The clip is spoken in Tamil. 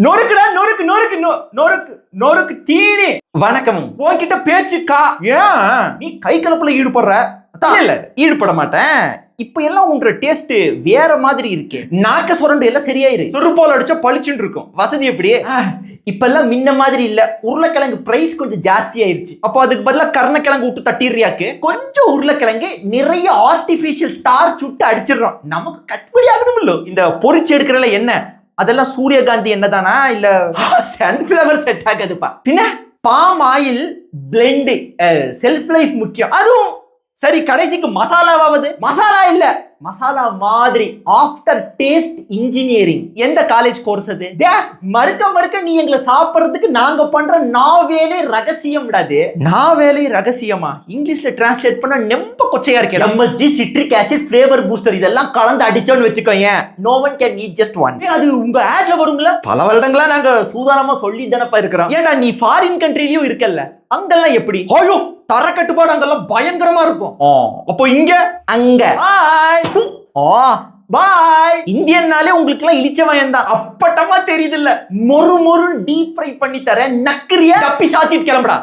நொறுக்குடா நொறுக்கு நொறுக்கு நொறுக்கு நொறுக்கு தீனி. வணக்கம். உன்கிட்ட பேச்சுக்கா? ஏன் நீ கை கலப்புல ஈடுபடுற? இல்ல ஈடுபட மாட்டேன். இப்ப எல்லாம் உங்க டேஸ்ட் வேற மாதிரி இருக்கு. நாக்க சுரண்டு எல்லாம் சரியாயிரு. துருப்பால் அடிச்சா பளிச்சுன்னு இருக்கும். வசதி எப்படி? இப்ப எல்லாம் முன்ன மாதிரி இல்ல. உருளைக்கிழங்கு பிரைஸ் கொஞ்சம் ஜாஸ்தி ஆயிருச்சு. அப்போ அதுக்கு பதிலா கருணக்கிழங்கு விட்டு தட்டிடுறியாக்கு. கொஞ்சம் உருளைக்கிழங்கு நிறைய ஆர்டிபிஷியல் ஸ்டார்ச் விட்டு அடிச்சிடறோம். நமக்கு கட்டுப்படி ஆகணும்ல. இந்த பொரிச்சு எடுக்கிறல என்ன அதெல்லாம் சூரியகாந்தி என்னதானா இல்ல சன்ஃபிளவர் செட் ஆகாதுப்பா. பின்ன palm oil blend self life முக்கியம். அதுவும் சரி, கடைசிக்கு மசாலாவாவது மசாலா இல்ல மசாலா மாதிரி ஆஃப்டர் டேஸ்ட் இன்ஜினியரிங். எந்த காலேஜ் கோர்ஸ் அது? மறுக்க நீ எங்களை சாப்பிடுறதுக்கு நாங்க பண்ற நாவேலே ரகசியம் விடாது. நாவேலே ரகசியமா இங்கிலீஷ்ல டிரான்ஸ்லேட் பண்ண நெம்ப கொச்சையா இருக்கு. MSG citric acid flavour booster இதெல்லாம் கலந்து அடிச்சோன்னு வச்சுக்கோங்க. No one can eat just one. அது உங்க ஆட்ல வருங்களா? பல வருடங்களா நாங்க சூதானமா சொல்லி தானப்பா இருக்கிறோம். ஏன்னா நீ ஃபாரின் கண்ட்ரிலயும் இருக்கல்ல, அங்கெல்லாம் எப்படி? ஐயோ தர கட்டுப்பாடு அங்கெல்லாம் பயங்கரமா இருக்கும். அப்போ இங்க அங்க பாய். இந்தியன்னாலே உங்களுக்கு எல்லாம் இழிச்ச வயன் தான். அப்பட்டமா தெரியுது இல்ல? மொறு மொறு டீப் ஃப்ரை பண்ணி தர நக்கரியா. தப்பி சாத்திட்டு கிளம்புடா.